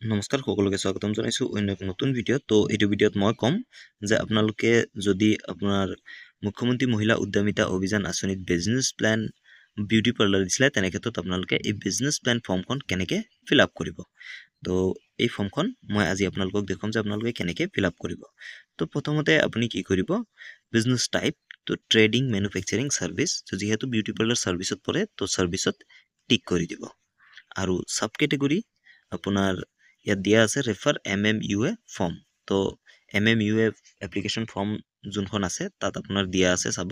নমস্কাৰ সকলোকে স্বাগতম জনাইছো অন্য এক নতুন ভিডিঅ'। তো এইটো ভিডিঅ'ত মই ক'ম যে আপোনালোকে যদি আপোনাৰ মুখ্যমন্ত্ৰী মহিলা উদ্যমিতা অভিযান আঁচনিত বিজনেছ প্ল্যান বিউটি পাৰ্লাৰ দিছিলে তেনে ক্ষেত্ৰত আপোনালোকে এই বিজনেছ প্ল্যান ফৰ্মখন কেনেকৈ ফিল আপ কৰিব। তো এই ফৰ্মখন মই আজি আপোনালোকক দেখুৱাম যে আপোনালোকে কেনেকৈ ফিল আপ কৰিব। তো প্ৰথমতে আপুনি কি কৰিব, বিজনেছ টাইপ তো ট্ৰেডিং মেনুফেকচাৰিং ছাৰ্ভিচ, যিহেতু বিউটি পাৰ্লাৰ ছাৰ্ভিচত পৰে তো ছাৰ্ভিচত টিক কৰি দিব। আৰু সাব কেটেগৰী আপোনাৰ ইয়াত দিয়া আছে ৰেফাৰ MMUA ফৰ্ম। তো MMUA এপ্লিকেশ্যন ফৰ্ম যোনখন আছে তাত আপোনাৰ দিয়া আছে, চাব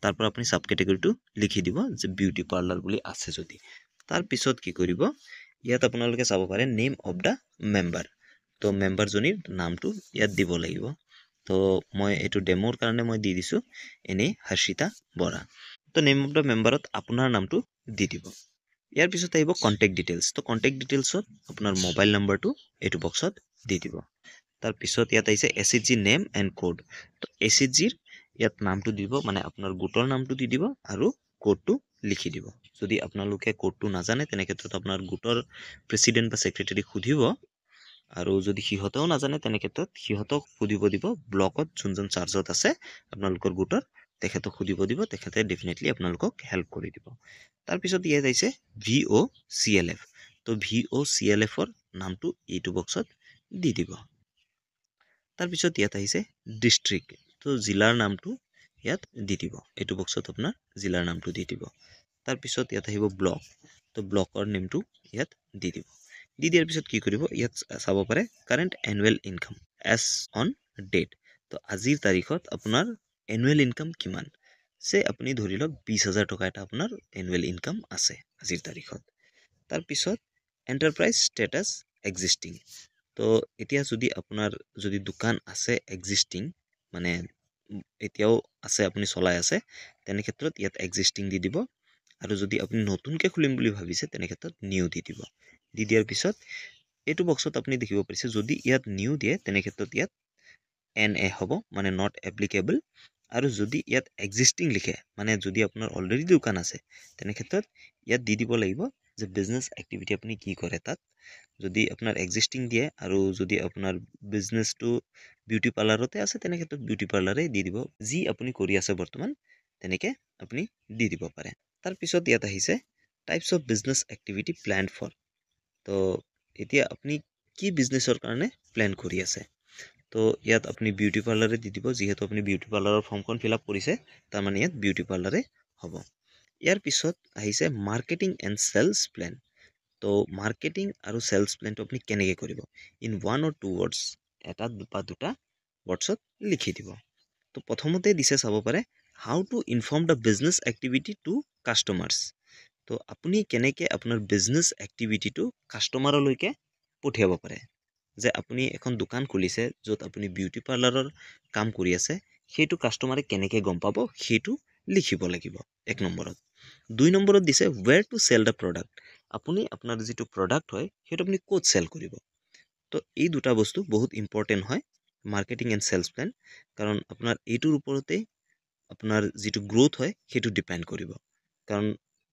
তাৰ পৰা আপুনি সাব কেটেগৰীটো লিখি দিব যে বিউটি পাৰ্লাৰ বুলি আছে যদি। তাৰপিছত কি কৰিব, ইয়াত আপোনালোকে চাব পাৰে নেম অফ দ্য মেম্বাৰ। তো মেম্বাৰজনীৰ নামটো ইয়াত দিব লাগিব। তো মই এইটো ডেমোৰ কাৰণে মই দি দিছোঁ এনেই হৰ্ষিতা বৰা। তো নেম অফ দ্য মেম্বাৰত আপোনাৰ নামটো দি দিব। ইয়াৰ পিছত আহিব কণ্টেক্ট ডিটেইলছ। তো কণ্টেক্ট ডিটেইলছত আপোনাৰ মোবাইল নাম্বাৰটো এইটো বক্সত দি দিব। তাৰপিছত ইয়াত আহিছে SHG নেম এণ্ড কোড। তো SHGৰ ইয়াত নামটো দিব, মানে আপোনাৰ গোটৰ নামটো দি দিব আৰু কোডটো লিখি দিব। যদি আপোনালোকে কোডটো নাজানে তেনে ক্ষেত্ৰত আপোনাৰ গোটৰ প্ৰেচিডেণ্ট বা ছেক্ৰেটাৰীক সুধিব, আৰু যদি সিহঁতেও নাজানে তেনে ক্ষেত্ৰত সিহঁতক সুধিব দিব। ব্লকত যোনজন চাৰ্জত আছে আপোনালোকৰ গোটৰ তেখেতক সুধিব দিব, তেখেতে ডেফিনেটলি আপোনালোকক হেল্প কৰি দিব। তাৰপিছত ইয়াত আহিছে VOCLF। তো VOCLFৰ নামটো এইটো বক্সত দি দিব। তাৰপিছত ইয়াত আহিছে ডিষ্ট্ৰিক্ট। তো জিলাৰ নামটো ইয়াত দি দিব, এইটো বক্সত আপোনাৰ জিলাৰ নামটো দি দিব। তাৰপিছত ইয়াত আহিব ব্লক। তো ব্লকৰ নেমটো ইয়াত দি দিব। দি দিয়াৰ পিছত কি কৰিব, ইয়াত চাব পাৰে current annual income as on date. তো আজিৰ তাৰিখত আপোনাৰ এনুৱেল ইনকাম কিমান আছে, আপুনি ধৰি লওক 20,000 টকা এটা আপোনাৰ এনুৱেল ইনকাম আছে আজিৰ তাৰিখত। তাৰপিছত এণ্টাৰপ্ৰাইজ ষ্টেটাছ এক্সিষ্টিং। তো এতিয়া যদি আপোনাৰ যদি দোকান আছে এক্সিষ্টিং, মানে এতিয়াও আছে আপুনি চলাই আছে, তেনে ক্ষেত্ৰত ইয়াত এক্সিষ্টিং দি দিব। আৰু যদি আপুনি নতুনকৈ খুলিম বুলি ভাবিছে তেনে ক্ষেত্ৰত নিউ দি দিব। দি দিয়াৰ পিছত এইটো বক্সত আপুনি দেখিব পাৰিছে যদি ইয়াত নিউ দিয়ে তেনে ক্ষেত্ৰত ইয়াত NA হ'ব, মানে নট এপ্লিকেবল। আৰু যদি ইয়াত এক্সিষ্টিং লিখে, মানে যদি আপোনাৰ অলৰেডি দোকান আছে তেনে ক্ষেত্ৰত ইয়াত দি দিব লাগিব যে বিজনেছ এক্টিভিটি আপুনি কি কৰে তাত। যদি আপোনাৰ এক্সিষ্টিং দিয়ে আৰু যদি আপোনাৰ বিজনেছটো বিউটি পাৰ্লাৰতে আছে তেনে ক্ষেত্ৰত বিউটি পাৰ্লাৰে দি দিব। যি আপুনি কৰি আছে বৰ্তমান তেনেকৈ আপুনি দি দিব পাৰে। তাৰপিছত ইয়াত আহিছে types of business activity plan for. তো এতিয়া আপুনি কি বিজনেছৰ কাৰণে প্লেন কৰি আছে। তো ইয়াত আপুনি বিউটি পাৰ্লাৰে দি দিব, যিহেতু আপুনি বিউটি পাৰ্লাৰৰ ফৰ্মখন ফিল আপ কৰিছে তাৰমানে ইয়াত বিউটি পাৰ্লাৰে হ'ব। ইয়াৰ পিছত আহিছে মাৰ্কেটিং এণ্ড চেলছ প্লেন। তো মাৰ্কেটিং আৰু চেলছ প্লেনটো আপুনি কেনেকৈ কৰিব, ইন 1 or 2 words, এটা বা দুটা ৱৰ্ডছত লিখি দিব। তো প্ৰথমতে দিছে চাব পাৰে how to inform the business activity to customers. তো আপুনি কেনেকৈ আপোনাৰ বিজনেছ এক্টিভিটিটো কাষ্টমাৰলৈকে পঠিয়াব পাৰে। যে আপুনি এখন দোকান খুলিছে য'ত আপুনি বিউটি পাৰ্লাৰৰ কাম কৰি আছে, সেইটো কাষ্টমাৰে কেনেকৈ গম পাব সেইটো লিখিব লাগিব 1 নম্বৰত। 2 নম্বৰত দিছে ৱেৰ টু চেল দ্য প্ৰডাক্ট। আপুনি আপোনাৰ যিটো প্ৰডাক্ট হয় সেইটো আপুনি ক'ত চেল কৰিব। তো এই দুটা বস্তু বহুত ইম্পৰ্টেণ্ট হয় মাৰ্কেটিং এণ্ড চেলছ প্লেন, কাৰণ আপোনাৰ এইটোৰ ওপৰতেই আপোনাৰ যিটো গ্ৰোথ হয় সেইটো ডিপেণ্ড কৰিব। কাৰণ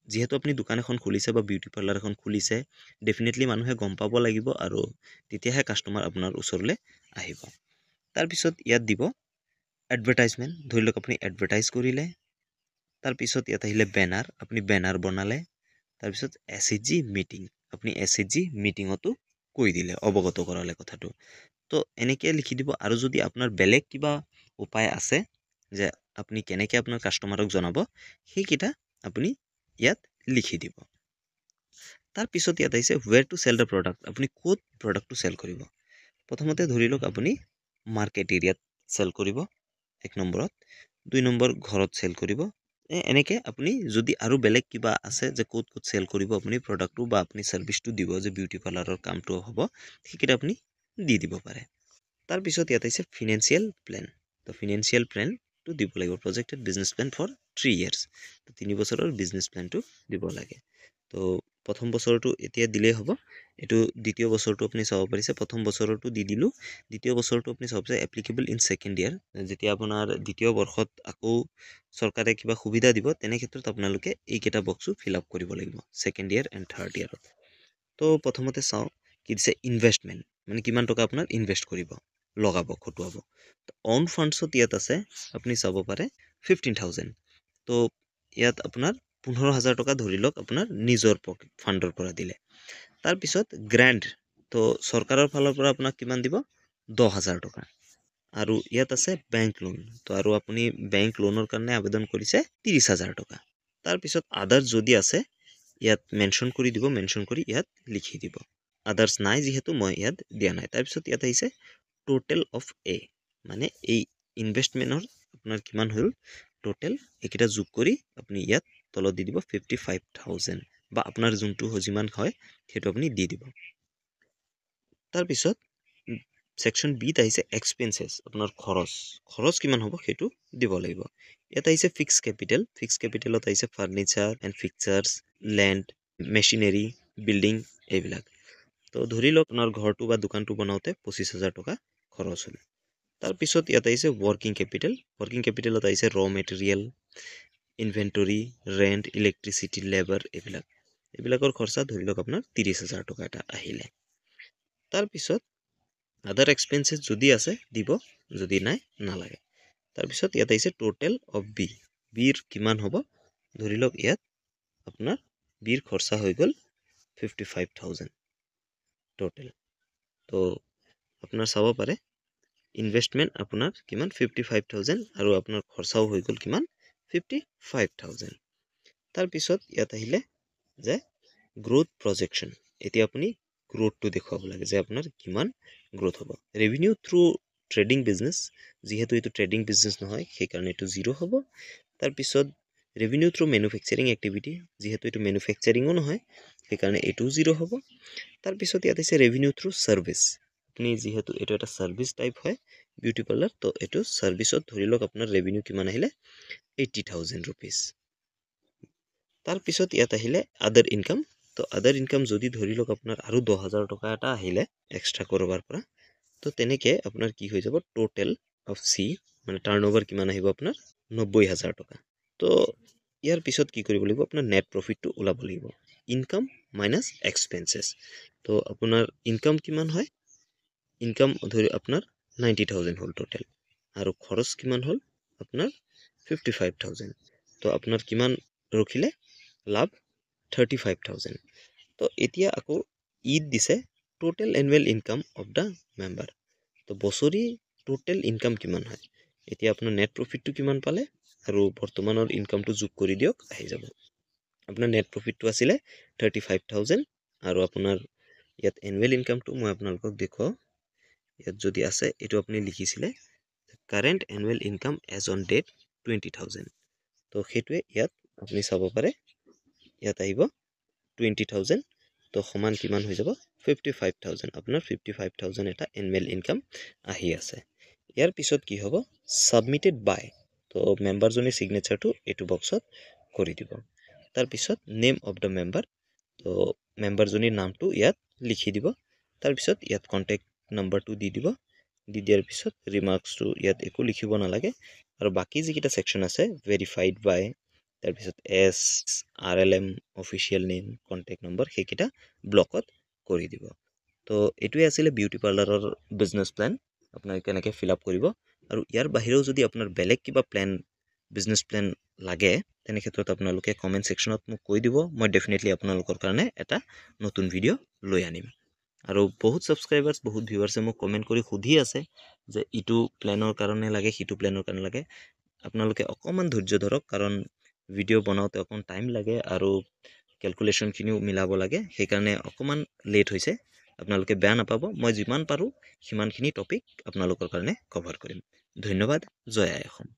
যিহেতু আপুনি দোকান এখন খুলিছে বা বিউটি পাৰ্লাৰ এখন খুলিছে, ডেফিনেটলি মানুহে গম পাব লাগিব আৰু তেতিয়াহে কাষ্টমাৰ আপোনাৰ ওচৰলৈ আহিব। তাৰপিছত ইয়াত দিব এডভাৰটাইজমেণ্ট। ধৰি লওক আপুনি এডভাৰটাইজ কৰিলে। তাৰপিছত ইয়াত আহিলে বেনাৰ, আপুনি বেনাৰ বনালে। তাৰপিছত SHG মিটিং, আপুনি SHG মিটিঙতো কৈ দিলে, অৱগত কৰালে কথাটো। তো এনেকৈ লিখি দিব। আৰু যদি আপোনাৰ বেলেগ কিবা উপায় আছে যে আপুনি কেনেকৈ আপোনাৰ কাষ্টমাৰক জনাব, সেইকেইটা আপুনি ইয়াত লিখি দিব। তাৰপিছত ইয়াত আহিছে ৱেৰ টু চেল দ্য প্ৰডাক্ট, আপুনি ক'ত প্ৰডাক্টটো চেল কৰিব। প্ৰথমতে ধৰি লওক আপুনি মাৰ্কেট এৰিয়াত চেল কৰিব 1 নম্বৰত। 2 নম্বৰ ঘৰত চেল কৰিব। এনেকৈ আপুনি যদি আৰু বেলেগ কিবা আছে যে ক'ত ক'ত চেল কৰিব আপুনি প্ৰডাক্টটো বা আপুনি ছাৰ্ভিচটো দিব, যে বিউটি পাৰ্লাৰৰ কামটো হ'ব, সেইকেইটা আপুনি দি দিব পাৰে। তাৰপিছত ইয়াত আহিছে ফিনেন্সিয়েল প্লেন। তো ফিনেন্সিয়েল প্লেনটো দিব লাগিব, projected business plan for 3 years। তো 3 বছৰৰ বিজনেছ প্লেনটো দিব লাগে। তো প্ৰথম বছৰটো এতিয়া দিলেই হ'ব। এইটো দ্বিতীয় বছৰটো আপুনি চাব পাৰিছে, প্ৰথম বছৰটো দি দিলোঁ। দ্বিতীয় বছৰটো আপুনি চাব পাৰিছে এপ্লিকেবল ইন ছেকেণ্ড ইয়াৰ। যেতিয়া আপোনাৰ দ্বিতীয় বৰ্ষত আকৌ চৰকাৰে কিবা সুবিধা দিব তেনে ক্ষেত্ৰত আপোনালোকে এইকেইটা বক্সো ফিল আপ কৰিব লাগিব ছেকেণ্ড ইয়াৰ এণ্ড থাৰ্ড ইয়াৰত। তো প্ৰথমতে চাওঁ কি দিছে ইনভেষ্টমেণ্ট মানে কিমান টকা আপোনাৰ ইনভেষ্ট কৰিব লগাব খটুৱাব তো অন ফাণ্ডছত ইয়াত আছে আপুনি চাব পাৰে 15,000 তো ইয়াত আপোনাৰ 15,000 টকা ধৰি লওক আপোনাৰ নিজৰ পকেট ফাণ্ডৰ পৰা দিলে তাৰপিছত গ্ৰেণ্ট তো চৰকাৰৰ ফালৰ পৰা আপোনাক কিমান দিব 10,000 টকা আৰু ইয়াত আছে বেংক লোন তো আৰু আপুনি বেংক লোনৰ কাৰণে আবেদন কৰিছে 30,000 টকা তাৰপিছত আদাৰ যদি আছে ইয়াত মেনশ্যন কৰি দিব মেনশ্যন কৰি ইয়াত লিখি দিব আদাৰ্স নাই যেহেতু মই ইয়াত দিয়া নাই তাৰপিছত ইয়াত আহিছে টোটেল অফ এ মানে এই ইনভেষ্টমেণ্টৰ আপোনাৰ কিমান হ'ল টোটেল এইকেইটা যোগ কৰি আপুনি ইয়াত তলত দি দিব 55,000 বা আপোনাৰ যোনটো যিমান হয় সেইটো আপুনি দি দিব তাৰপিছত সেকশন বি ত আহিছে এক্সপেন্সেস আপোনাৰ খৰচ কিমান হ'ব সেইটো দিব লাগিব ইয়াত আহিছে ফিক্স কেপিটেলত আহিছে furniture and fixtures land machinery building এইবিলাক তো ধৰি লওক আপোনাৰ ঘৰটো বা দোকানটো বনাওতে 25,000 টকা খৰচ হ'ল তাৰপিছত ইয়াত আহিছে ওয়াৰ্কিং কেপিটেলত আহিছে ৰ material inventory rent electricity labour এইবিলাকৰ খৰচা ধৰি লওক আপোনাৰ 30,000 টকা এটা আহিলে তাৰপিছত আদাৰ এক্সপেন্সেস যদি আছে দিব যদি নাই নালাগে তাৰপিছত ইয়াত আহিছে টোটেল অফ বিৰ কিমান হ'ব ধৰি লওক ইয়াত আপোনাৰ বিৰ খৰচা হৈ গ'ল 55,000 টোটেল তো আপোনাৰ চাব পাৰে ইনভেষ্টমেণ্ট আপোনাৰ কিমান 55,000 আৰু আপোনাৰ খৰচাও হৈ গ'ল কিমান 55,000 তাৰপিছত ইয়াত আহিলে যে গ্ৰোথ প্ৰজেকশ্যন এতিয়া আপুনি গ্ৰোথটো দেখুৱাব লাগে যে আপোনাৰ কিমান গ্ৰোথ হ'ব ৰেভিনিউ থ্ৰু ট্ৰেডিং বিজনেছ যেহেতু এইটো ট্ৰেডিং বিজনেছ নহয় সেইকাৰণে এইটো 0 হ'ব তাৰপিছত ৰেভিনিউ থ্ৰু মেনুফেকচাৰিং এক্টিভিটি যেহেতু এইটো মেনুফেকচাৰিঙো নহয় সেইকাৰণে এইটোও 0 হ'ব তাৰপিছত ইয়াত আছে ৰেভিনিউ থ্ৰু সাৰ্ভিস আপুনি যেহেতু এইটো এটা সাৰ্ভিস টাইপ হয় বিউটি পাৰ্লাৰ তো এইটো সাৰ্ভিসত ধৰি লওক আপোনাৰ ৰেভিনিউ কিমান আহিলে 80,000 rupees তাৰপিছত ইয়াত আহিলে আদাৰ ইনকাম তো আদাৰ ইনকাম যদি ধৰি লওক আপোনাৰ আৰু 10,000 টকা এটা আহিলে এক্সট্ৰা কৰবাৰ পৰা তো তেনেকে আপোনাৰ কি হৈ যাব টোটেল অফ সি মানে টাৰ্নওভাৰ কিমান আহিব আপোনাৰ 90,000 টকা তো ইয়াৰ পিছত কি কৰিব লাগিব আপোনাৰ নেট প্ৰফিটটো ওলাব লাগিব ইনকাম মাইনাস এক্সপেন্সেস তো আপোনাৰ ইনকাম কিমান হয় ইনকাম ধৰি আপোনাৰ 90,000 হ'ল টোটেল আৰু খৰচ কিমান হ'ল আপোনাৰ 55,000 তো আপোনাৰ কিমান ৰখিলে লাভ 35,000 তো এতিয়া আকৌ ঈদ দিছে total annual income of the member তো বছৰি টোটেল ইনকাম কিমান হয় এতিয়া আপোনাৰ নেট প্ৰফিটটো কিমান পালে আৰু বৰ্তমানৰ ইনকামটো যোগ কৰি দিয়ক আহি যাব আপোনাৰ নেট প্ৰফিটটো আছিলে 35,000 আৰু আপোনাৰ ইয়াত এনুৱেল ইনকামটো মই আপোনালোকক দেখুৱাও ইয়াত যদি আছে এটো আপুনি লিখিছিলে current annual income as on date 20,000 তো সেইটোৱে ইয়াত আপুনি চাব পাৰে ইয়াত আহিব 20,000 তো সমান কিমান হৈ যাব 55,000 আপোনাৰ 55,000 এটা এনুৱেল ইনকাম আহি আছে ইয়াৰ পিছত কি হ'ব সাবমিটেড বাই তো মেম্বাৰজনে সিগনেচাৰটো এটো বক্সত কৰি দিব তাৰ পিছত নেম অফ দা মেম্বাৰ তো মেম্বাৰজনীৰ নামটো ইয়াত লিখি দিব তাৰ পিছত ইয়াত কন্টেক্ট নাম্বাৰটো দি দিব দি দিয়াৰ পিছত ৰিমাৰ্কসটো ইয়াত একো লিখিব নালাগে আৰু বাকি যিকিটা সেকশন আছে ভেৰিফাইড বাই তাৰ পিছত এস আৰএলএম অফিচিয়েল নেম কন্টেক্ট নম্বৰ সেইকিটা ব্লকত কৰি দিব তো এটোৱে আছিল বিউটি পাৰ্লাৰৰ বিজনেস প্ল্যান আপোনাৰ কেনেকৈ ফিল আপ কৰিব আৰু ইয়াৰ বাহিৰেও যদি আপোনাৰ বেলেগ কিবা প্ল্যান বিজনেস প্ল্যান লাগে তেনে ক্ষেত্ৰত আপোনালোকে কমেন্ট সেকশনত মোক কৈ দিব মই ডেফিনেটলি আপোনালোকৰ কাৰণে এটা নতুন ভিডিও লৈ আনিম আৰু বহুত সাবস্ক্ৰাইবাৰ্স বহুত ভিউৱাৰ্সে মোক কমেন্ট কৰি সুধি আছে যে ইটো প্ল্যানৰ কাৰণে লাগে হিটো প্ল্যানৰ কাৰণে লাগে আপোনালোকে অকমান ধৈৰ্য ধৰক কাৰণ ভিডিও বনাওতে অকন টাইম লাগে আৰু ক্যালকুলেশন খিনিও মিলাব লাগে সেইকাৰণে অকমান লেট হৈছে আপোনালোকে বেয়া নাপাব মই যিমান পাৰো সিমানখিনি টপিক আপোনালোকৰ কাৰণে কভাৰ কৰিম ধন্যবাদ জয় আই অসম